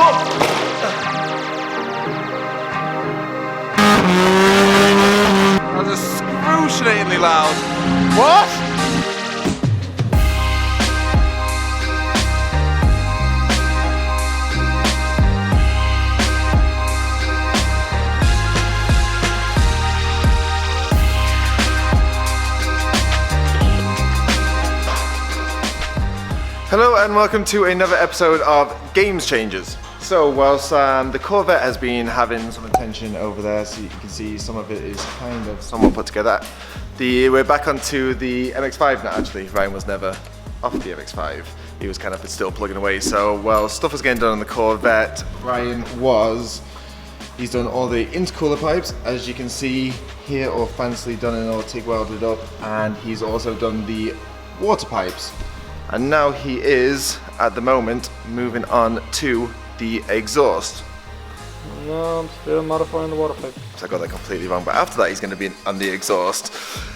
That was excruciatingly loud. What? Hello and welcome to another episode of Games Changers. So whilst the Corvette has been having some attention over there, so you can see some of it is kind of somewhat put together. We're back onto the MX-5 now actually. Ryan was never off the MX-5. He was kind of still plugging away. So while stuff was getting done on the Corvette, he's done all the intercooler pipes, as you can see here, all fancily done and all TIG welded up. And he's also done the water pipes. And now he is, at the moment, moving on to the exhaust. No, I'm still modifying the water pipe. So I got that completely wrong, but after that he's going to be on the exhaust.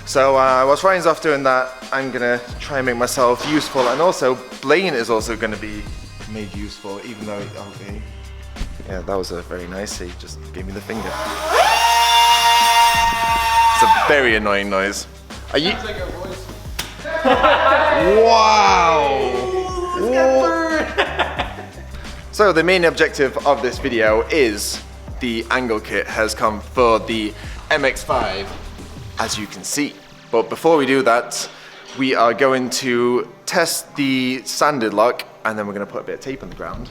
So whilst Ryan's off doing that, I'm going to try and make myself useful, and also Blaine is also going to be made useful, even though, okay. Yeah, that was a very nice, he just gave me the finger. It's a very annoying noise. Are you... Wow! So the main objective of this video is the angle kit has come for the MX-5, as you can see. But before we do that, we are going to test the sanded lock, and then we're going to put a bit of tape on the ground.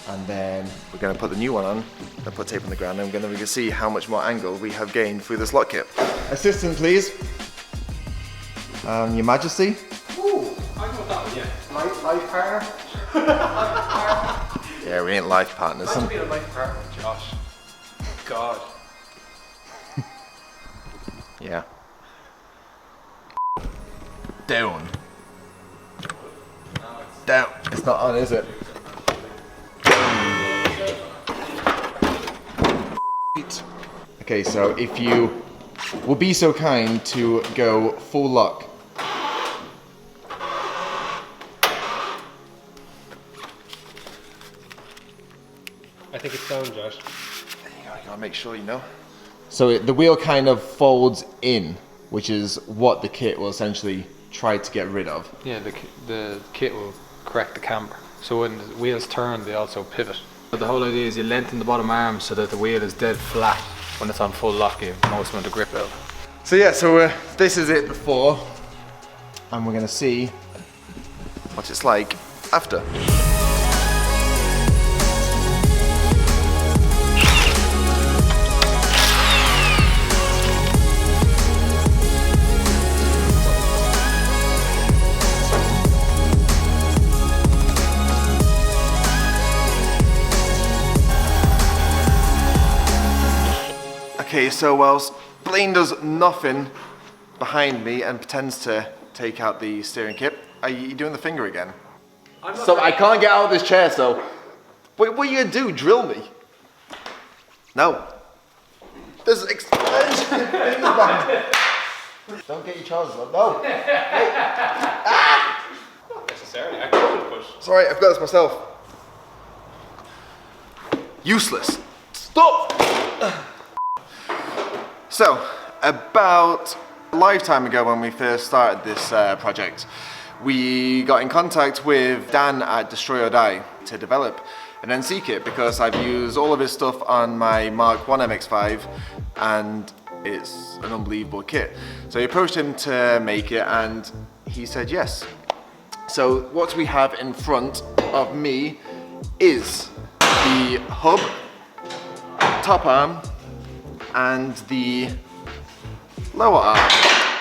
And then we're going to put the new one on, and put tape on the ground, and we can see how much more angle we have gained through this lock kit. Assistant, please. Your Majesty. Ooh, I know that one, yeah. Life partner? Yeah, we ain't life partners. Let's be a life partner, Josh. God. Yeah. Down. Down. It's not on, is it? Okay, so if you will be so kind to go full lock. I think it's down, Josh. You gotta make sure you know. So the wheel kind of folds in, which is what the kit will essentially try to get rid of. Yeah, the kit will correct the camber. So when the wheels turn, they also pivot. But the whole idea is you lengthen the bottom arm so that the wheel is dead flat. When it's on full lock, you have most amount of grip out. So yeah, this is it before, and we're gonna see what it's like after. Okay, so whilst Blaine does nothing behind me and pretends to take out the steering kit, are you doing the finger again? So I can't get out of this chair, so... What are you gonna do, drill me? No. There's expansion in the band. Don't get your trousers on, no. Ah! Not necessarily, I could push. Sorry, I've got this myself. Useless. Stop! So, about a lifetime ago when we first started this project, we got in contact with Dan at Destroy or Die to develop an NC kit, because I've used all of his stuff on my Mark 1 MX-5 and it's an unbelievable kit. So he approached him to make it and he said yes. So what we have in front of me is the hub, top arm, and the lower arm.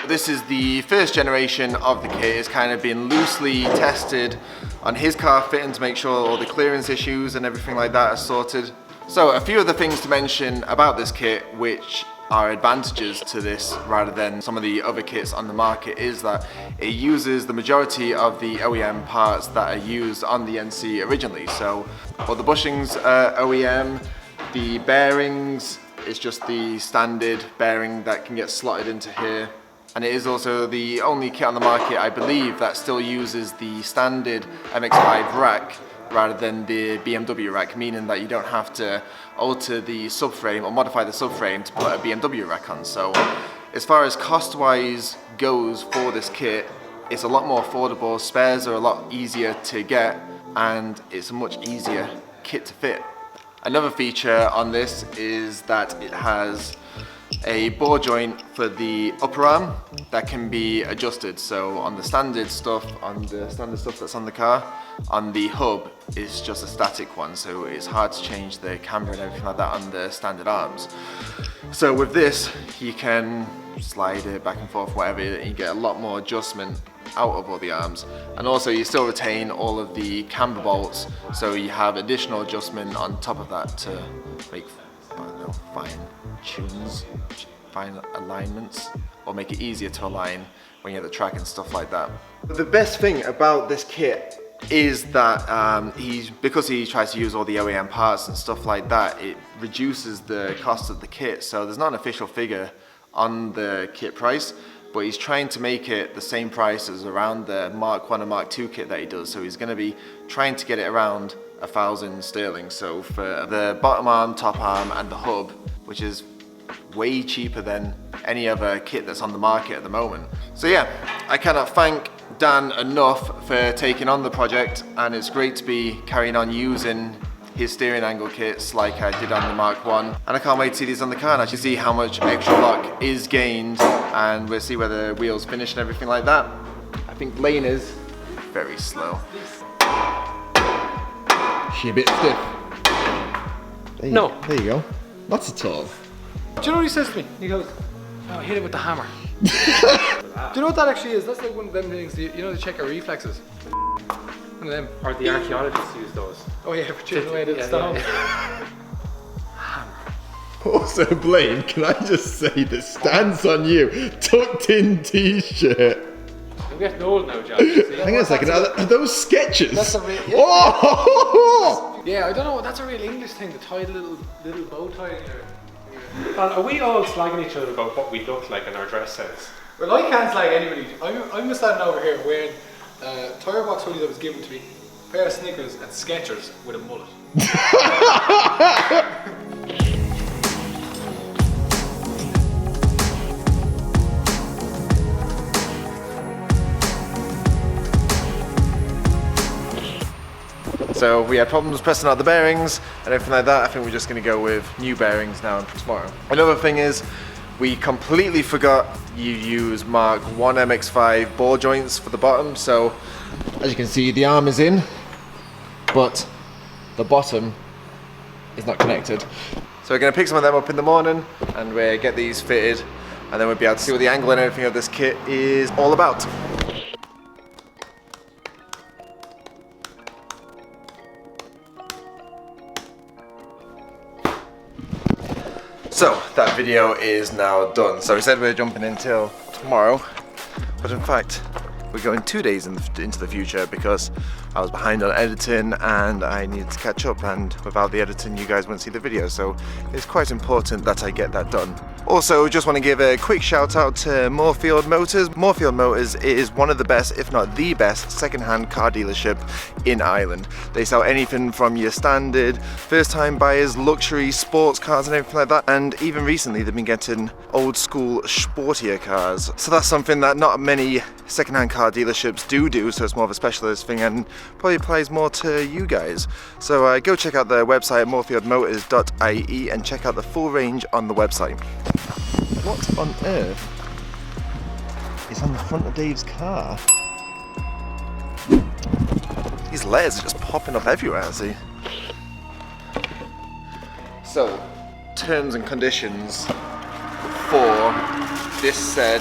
This is the first generation of the kit. It's kind of been loosely tested on his car fitting to make sure all the clearance issues and everything like that are sorted. So a few of the things to mention about this kit which are advantages to this rather than some of the other kits on the market is that it uses the majority of the OEM parts that are used on the NC originally. So all the bushings are OEM, the bearings, it's just the standard bearing that can get slotted into here. And it is also the only kit on the market, I believe, that still uses the standard MX-5 rack rather than the BMW rack, meaning that you don't have to alter the subframe or modify the subframe to put a BMW rack on. So as far as cost-wise goes for this kit, it's a lot more affordable, spares are a lot easier to get, and it's a much easier kit to fit. Another feature on this is that it has a ball joint for the upper arm that can be adjusted. So on the standard stuff that's on the car, on the hub is just a static one, so it's hard to change the camber and everything like that on the standard arms. So with this, you can slide it back and forth, whatever, and you get a lot more adjustment out of all the arms. And also you still retain all of the camber bolts, so you have additional adjustment on top of that to make, I don't know, fine alignments, or make it easier to align when you're at the track and stuff like that. But the best thing about this kit is that because he tries to use all the OEM parts and stuff like that, it reduces the cost of the kit. So there's not an official figure on the kit price, but he's trying to make it the same price as around the Mark 1 and Mark 2 kit that he does. So he's going to be trying to get it around 1,000 sterling. So for the bottom arm, top arm and the hub, which is way cheaper than any other kit that's on the market at the moment. So yeah, I cannot thank Dan enough for taking on the project, and it's great to be carrying on using his steering angle kits like I did on the Mark 1, and I can't wait to see these on the car and actually see how much extra luck is gained, and we'll see where the wheels finish and everything like that. I think Lane is very slow. She a bit stiff. There you go. Not at all. Do you know what he says to me? He goes, "Oh, hit it with the hammer." Do you know what that actually is? That's like one of them things, you know, to check our reflexes. One of them. Or the archaeologists use those. Oh yeah, for chipping away at the stone. Also, Blaine, can I just say the stance on you, tucked in t-shirt. I'm getting old now, John. See? Hang on a second, are those sketches? That's a real, yeah. Oh! Yeah, I don't know, that's a real English thing, to tie the little bow tie in your... And are we all slagging each other about what we look like in our dress sense? Well, I can't slag anybody. I'm standing over here wearing tyre box hoodie that was given to me, a pair of Snickers and Skechers with a mullet. So we had problems pressing out the bearings and everything like that. I think we're just going to go with new bearings now and tomorrow. Another thing is, we completely forgot you use Mark 1 MX5 ball joints for the bottom. So as you can see, the arm is in, but the bottom is not connected. So we're going to pick some of them up in the morning and we'll get these fitted, and then we'll be able to see what the angle and everything of this kit is all about. So that video is now done. So we said we were jumping until tomorrow, but in fact we're going 2 days into the future because I was behind on editing and I needed to catch up, and without the editing you guys won't see the video, so it's quite important that I get that done. Also, just want to give a quick shout out to Moorfield Motors. Moorfield Motors is one of the best, if not the best, second-hand car dealership in Ireland. They sell anything from your standard first-time buyers, luxury, sports cars and everything like that, and even recently they've been getting old school, sportier cars. So that's something that not many second-hand car dealerships do, so it's more of a specialist thing and probably applies more to you guys. So go check out their website, moorfieldmotors.ie, and check out the full range on the website. What on earth is on the front of Dave's car? These letters are just popping up everywhere, I see. So, terms and conditions for this said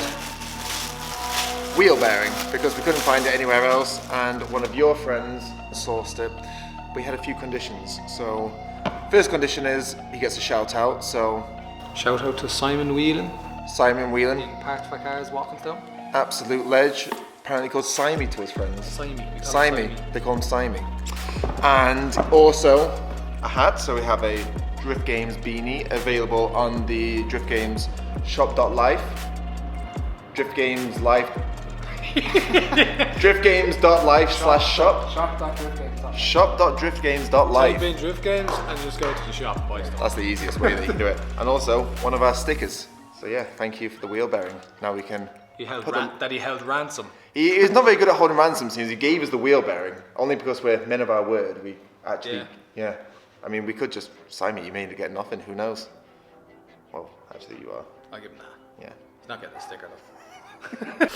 wheel bearing, because we couldn't find it anywhere else and one of your friends sourced it. We had a few conditions. So, first condition is he gets a shout out, so Shout out to Simon Whelan. Simon Whelan, Parked for cars, Walkinstown. absolute ledge, apparently called Simey to his friends. Simey. They call him Simey. And also a hat, so we have a Drift Games beanie available on the Drift Games shop.life. Drift Games life. driftgames.life/shop. Shop.driftgames.life. shop.driftgames.life. Type in drift games and just go to the shop, buy stuff. That's the easiest way that you can do it. And also, one of our stickers. So yeah, thank you for the wheel bearing. Now we can He held put them... that he held ransom. He's not very good at holding ransom since he gave us the wheel bearing. Only because we're men of our word. We actually, yeah. I mean, we could just sign me, you may get nothing, who knows? Well, actually you are. I'll give him that. Yeah. He's not getting a sticker though.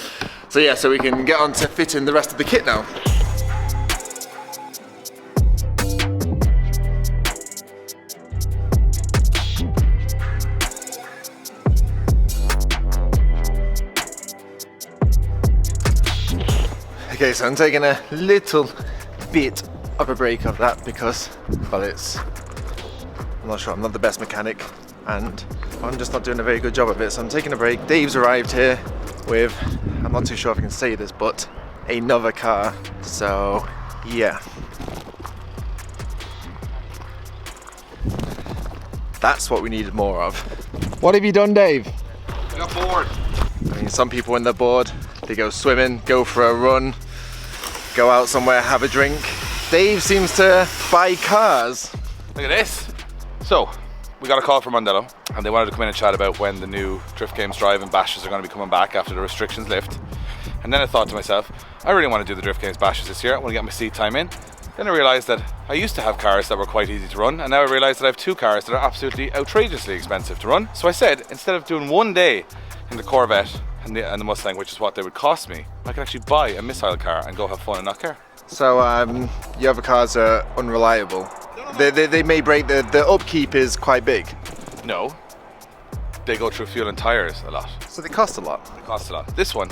So yeah, so we can get on to fitting the rest of the kit now. Okay, so I'm taking a little bit of a break of that because, well, I'm not sure, I'm not the best mechanic and I'm just not doing a very good job of it, so I'm taking a break. Dave's arrived here with, I'm not too sure if I can say this, but another car, so yeah. That's what we needed more of. What have you done, Dave? I got bored. I mean, some people when they're bored, they go swimming, go for a run, go out somewhere, have a drink. Dave seems to buy cars. Look at this. So, we got a call from Mondello and they wanted to come in and chat about when the new Drift Games Drive and Bashes are going to be coming back after the restrictions lift. And then I thought to myself, I really want to do the Drift Games Bashes this year. I want to get my seat time in. Then I realised that I used to have cars that were quite easy to run, and now I realise that I have two cars that are absolutely outrageously expensive to run. So I said, instead of doing one day in the Corvette and the Mustang, which is what they would cost me, I could actually buy a missile car and go have fun and not care. So your other cars are unreliable. They may break, the upkeep is quite big. No, they go through fuel and tyres a lot. So they cost a lot. They cost a lot. This one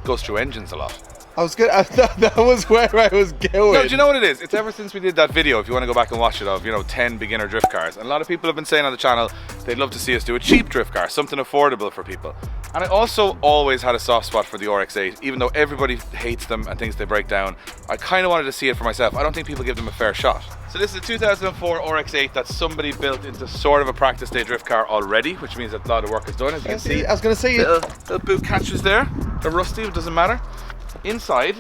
goes through engines a lot. I was good. That was where I was going. No, do you know what it is? It's ever since we did that video, if you want to go back and watch it, of 10 beginner drift cars. And a lot of people have been saying on the channel they'd love to see us do a cheap drift car, something affordable for people. And I also always had a soft spot for the RX8, even though everybody hates them and thinks they break down. I kind of wanted to see it for myself. I don't think people give them a fair shot. So this is a 2004 RX8 that somebody built into sort of a practice day drift car already, which means that a lot of work is done. As you can see, I was going to say little boot catches there. They're rusty, it doesn't matter. Inside,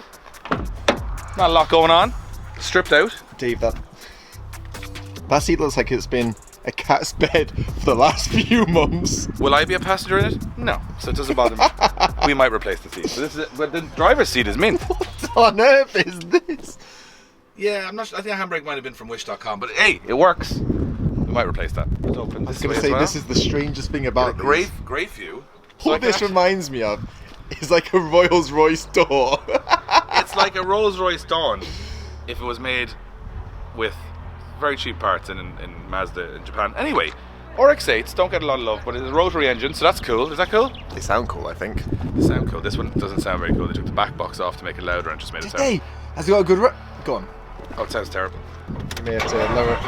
not a lot going on. Stripped out. Dave, that seat looks like it's been a cat's bed for the last few months. Will I be a passenger in it? No, so it doesn't bother me. We might replace the seat. So this is it. But the driver's seat is mint. What on earth is this? Yeah, I'm not sure. I think the handbrake might have been from wish.com, but hey, it works. We might replace that. It's open. I was going to say, this is the strangest thing about great view. What this reminds me of is like a Rolls Royce door. It's like a Rolls Royce Dawn if it was made with very cheap parts in Mazda in Japan. Anyway, RX8s don't get a lot of love, but it's a rotary engine, so that's cool. Is that cool? They sound cool, I think. They sound cool. This one doesn't sound very cool. They took the back box off to make it louder and just made it sound. Hey, has it got a good go on. Oh, it sounds terrible. You may have to lower it.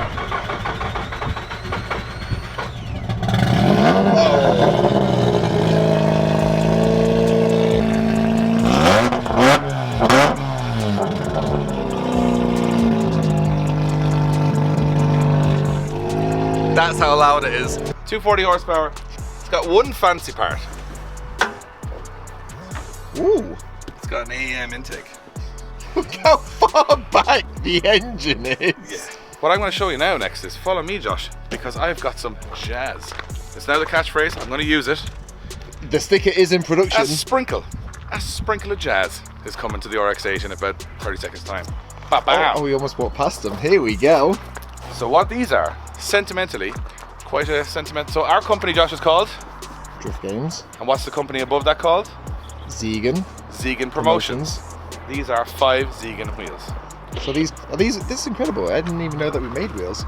That's how loud it is. 240 horsepower. It's got one fancy part. Ooh. It's got an AM intake. Look how far back the engine is. Yeah. What I'm going to show you now next is follow me, Josh, because I've got some jazz. It's now the catchphrase. I'm going to use it. The sticker is in production. A sprinkle of jazz is coming to the RX8 in about 30 seconds time. Oh, we almost walked past them. Here we go. So what these are, sentimentally, quite a sentimental. So our company, Josh, is called Drift Games. And what's the company above that called? Zegan Promotions. These are 5 Zegan wheels. So this is incredible. I didn't even know that we made wheels.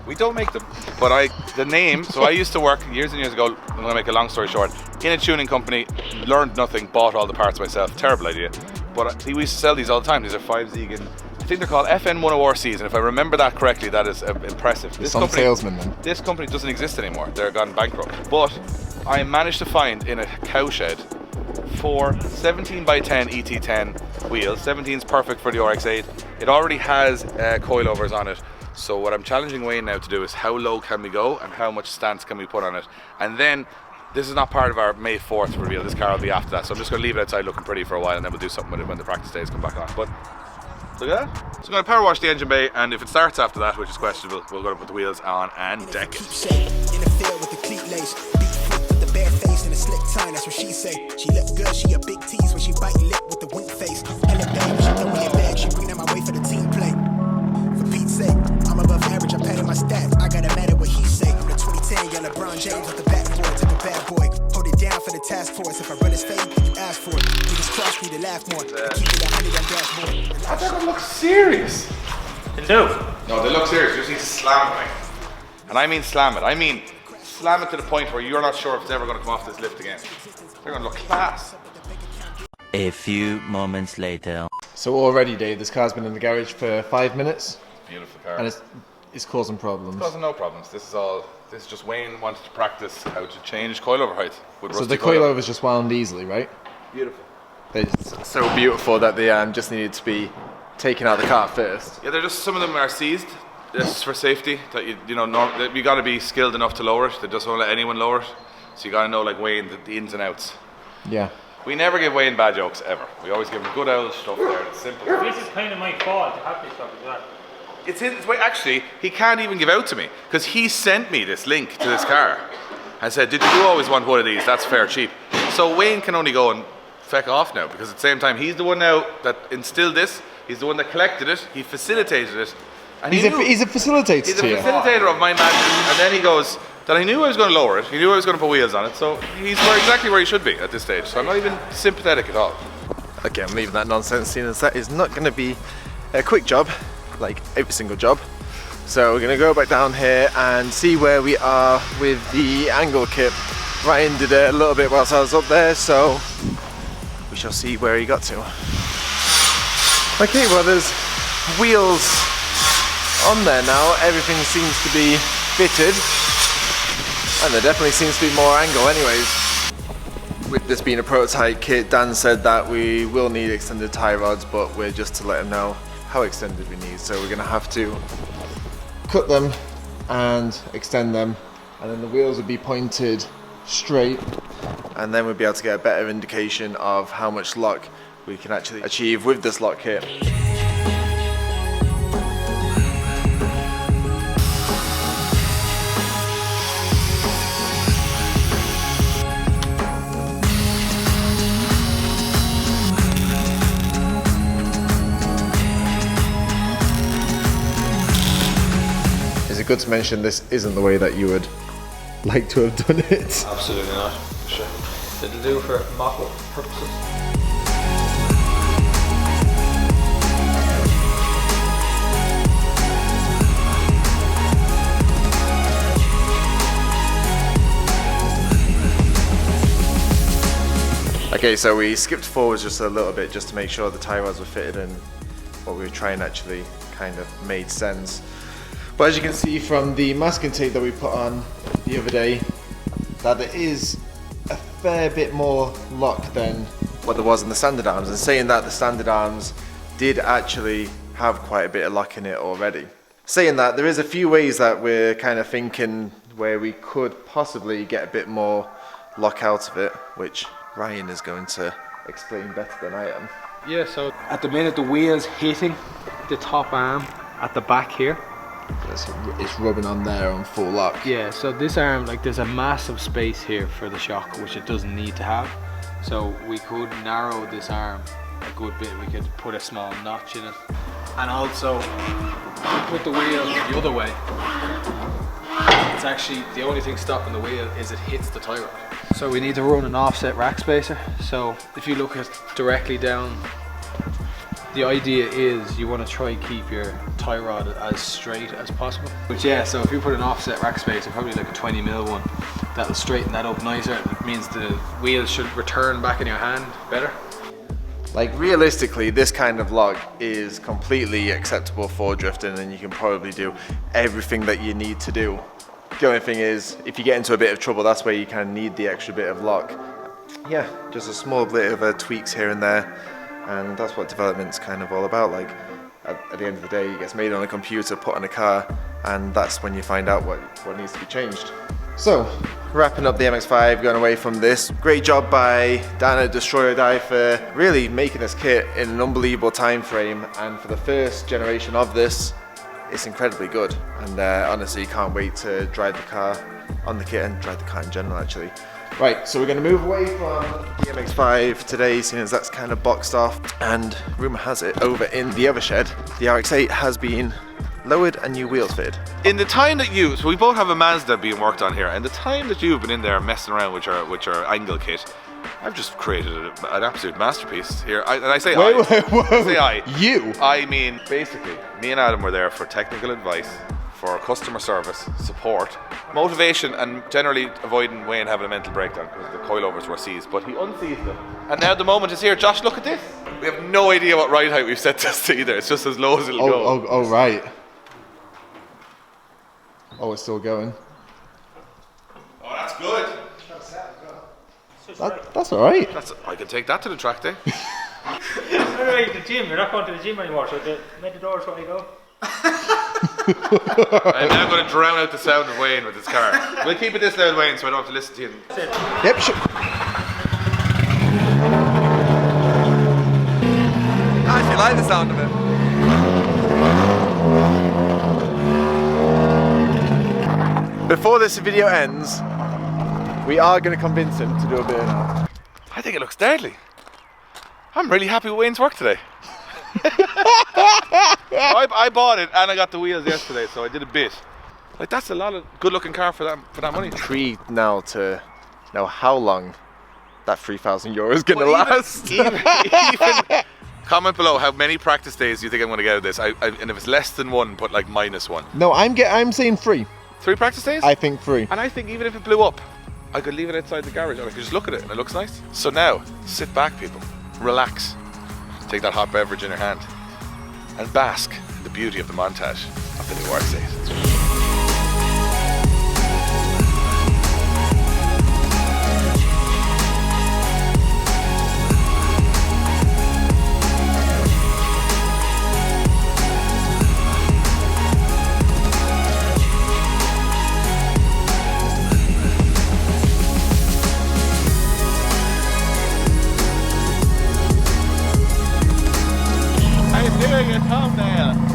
We don't make them, but the name, so I used to work years and years ago, I'm going to make a long story short, in a tuning company, learned nothing, bought all the parts myself, terrible idea. But we used to sell these all the time. These are 5 Zegan, I think they're called FN10RCs, and if I remember that correctly, that is impressive. Some salesman then. This company doesn't exist anymore, they're gone bankrupt. But I managed to find in a cowshed 4 17x10 ET10 wheels. 17 is perfect for the RX8. It already has coilovers on it. So what I'm challenging Wayne now to do is how low can we go and how much stance can we put on it. And then, this is not part of our May 4th reveal, this car will be after that. So I'm just going to leave it outside looking pretty for a while and then we'll do something with it when the practice days come back on. But Look at that. So I'm going to power wash the engine bay, and if it starts after that, which is questionable, we're going to put the wheels on and deck it. In the field with the cleat lace, beat foot with the bare face and a slick tie. That's what she say. She look good, she a big tease when she bite lip with the wink face. Hella babe, she throw me a bag, she bring that my way for the team play. For Pete's sake, I'm above average, I'm patting my stats. I gotta matter what he say. The 2010, yeah, LeBron James with the backboard, type of bad boy. Hold it down for the task force. If I run his fade, you ask for it. Niggas cross me to laugh more. I keep it 100 on dashboard. That doesn't look serious. No. No, they look serious. You just need to slam it. And I mean slam it. I mean slam it to the point where you're not sure if it's ever going to come off this lift again. They're going to look class. A few moments later. So already, Dave, this car's been in the garage for 5 minutes, Beautiful car. and it's causing problems. Causing no problems. This is just Wayne wanted to practice how to change coilover height with So rusty the coilover's just wound easily, right? Beautiful. They're just so beautiful that they just needed to be taken out of the car first. Yeah, they're just, some of them are seized. This is for safety. That you got to be skilled enough to lower it. They just won't let anyone lower it. So you got to know, like Wayne, the ins and outs. Yeah. We never give Wayne bad jokes ever. We always give him good old stuff there. It's simple. This is kind of my fault to have this stuff as well. It's his way. Actually, he can't even give out to me because he sent me this link to this car and said, "Did you always want one of these? That's fair cheap." So Wayne can only go and feck off now because at the same time he's the one now that instilled this. He's the one that collected it. He facilitated it. And He's a facilitator He's a to you. facilitator of my magic. And then he goes that I knew I was going to lower it. He knew I was going to put wheels on it. So he's exactly where he should be at this stage. So I'm not even sympathetic at all. Okay, I'm leaving that nonsense, seeing as that is not going to be a quick job, like every single job. So we're going to go back down here and see where we are with the angle kit. Ryan did it a little bit whilst I was up there, so we shall see where he got to. Okay, well there's wheels on there now. Everything seems to be fitted, and there definitely seems to be more angle anyways. With this being a prototype kit, Dan said that we will need extended tie rods, but we're just to let him know how extended we need. So we're gonna have to cut them and extend them, and then the wheels will be pointed straight, and then we'll be able to get a better indication of how much lock we can actually achieve with this lock kit. Is it good to mention this isn't the way that you would like to have done it? Absolutely not. Sure. It'll do for mock-up purposes. Okay, so we skipped forwards just a little bit just to make sure the tie rods were fitted and what we were trying actually kind of made sense. But as you can see from the masking tape that we put on the other day, that there is a fair bit more lock than what there was in the standard arms. And saying that, the standard arms did actually have quite a bit of lock in it already. Saying that, there is a few ways that we're kind of thinking where we could possibly get a bit more lock out of it, which Ryan is going to explain better than I am. Yeah, so at the minute the wheel's hitting the top arm at the back here. It's rubbing on there on full lock. Yeah, so this arm, like there's a massive space here for the shock, which it doesn't need to have. So we could narrow this arm a good bit. We could put a small notch in it. And also put the wheel the other way. It's actually, the only thing stopping the wheel is it hits the tie rod. So we need to run an offset rack spacer. So if you look at directly down, the idea is you want to try and keep your tie rod as straight as possible. But yeah, so if you put an offset rack spacer, probably like a 20mm one, that'll straighten that up nicer. It means the wheels should return back in your hand better. Like realistically, this kind of lock is completely acceptable for drifting, and you can probably do everything that you need to do. The only thing is, if you get into a bit of trouble, that's where you kind of need the extra bit of lock. Yeah, just a small bit of tweaks here and there, and that's what development's kind of all about. Like at the end of the day, it gets made on a computer, put on a car, and that's when you find out what needs to be changed. So wrapping up the MX-5, going away from this. Great job by Dan at Destroy or Die for really making this kit in an unbelievable time frame, and for the first generation of this, it's incredibly good. And honestly, can't wait to drive the car on the kit and drive the car in general actually. Right, so we're going to move away from the MX-5 today, seeing as that's kind of boxed off, and rumour has it, over in the other shed, the RX8 has been lowered and new wheels fitted. In the time that so we both have a Mazda being worked on here, and the time that you've been in there messing around with your angle kit, I've just created an absolute masterpiece here. I say You? I mean, basically, me and Adam were there for technical advice, for customer service, support, motivation, and generally avoiding Wayne having a mental breakdown because the coilovers were seized, but he unseized them. And now the moment is here. Josh, look at this. We have no idea what ride height we've set this to either. It's just as low as it'll go. Oh, right. Oh, it's still going. Oh, that's good. That's all right. I can take that to the track day. Anyway, the gym. You're not going to the gym anymore, so the Matador's where you go. I'm now going to drown out the sound of Wayne with his car. We'll keep it this loud, Wayne, so I don't have to listen to you. Yep, sure. I actually like the sound of it. Before this video ends, we are going to convince him to do a burnout. I think it looks deadly. I'm really happy with Wayne's work today. I bought it and I got the wheels yesterday, so I did a bit. Like, that's a lot of good looking car for that money. I'm intrigued now to know how long that €3,000 is going to last. Even comment below how many practice days you think I'm going to get out of this. And if it's less than one, put like -1. No, I'm saying 3. 3 practice days? I think 3. And I think even if it blew up, I could leave it outside the garage and I could just look at it and it looks nice. So now, sit back people, relax, take that hot beverage in your hand and bask in the beauty of the montage of the new RX8.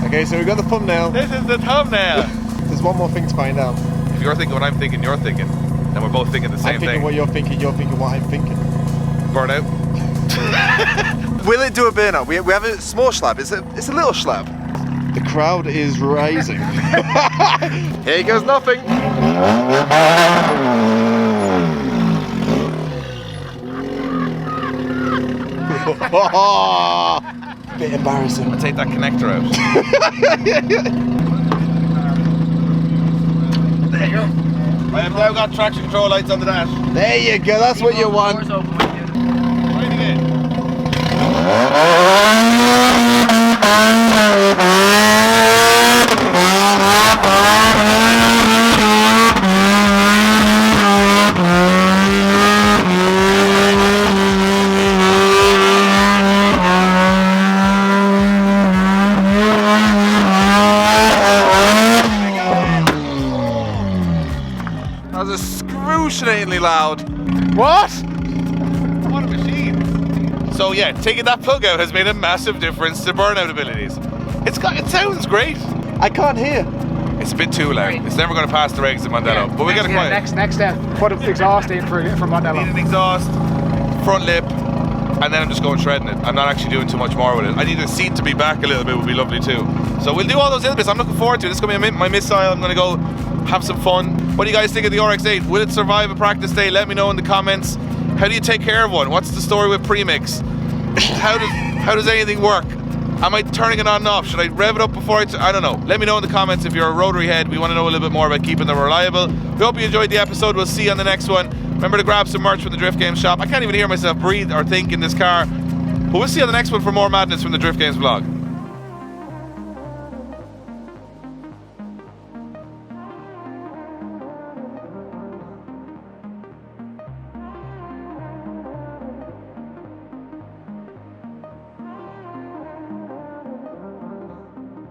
Okay, so we got the thumbnail. This is the thumbnail. There's one more thing to find out. If you're thinking what I'm thinking, you're thinking, then we're both thinking the same I'm thinking thing. what you're thinking what I'm thinking. Burnout. Will it do a burnout? We have a small slab. It's a little slab. The crowd is rising. Here goes nothing. Bit embarrassing. I'll take that connector out. There you go. I have now got traction control lights on the dash. There you go, that's what you want. Right again. That was excruciatingly loud. What? What a machine. So yeah, taking that plug out has made a massive difference to burnout abilities. It sounds great. I can't hear. It's a bit too loud. It's never going to pass the regs in Mondello. But we got to quiet. Next step, put an exhaust in for Mondello. Need an exhaust, front lip, and then I'm just going shredding it. I'm not actually doing too much more with it. I need the seat to be back a little bit, would be lovely too. So we'll do all those little bits. I'm looking forward to it. This is going to be my missile. I'm going to go have some fun. What do you guys think of the RX8? Will it survive a practice day? Let me know in the comments. How do you take care of one? What's the story with premix? How does anything work? Am I turning it on and off? Should I rev it up before I don't know. Let me know in the comments if you're a rotary head. We want to know a little bit more about keeping them reliable. We hope you enjoyed the episode. We'll see you on the next one. Remember to grab some merch from the Drift Games shop. I can't even hear myself breathe or think in this car. But we'll see you on the next one for more madness from the Drift Games vlog.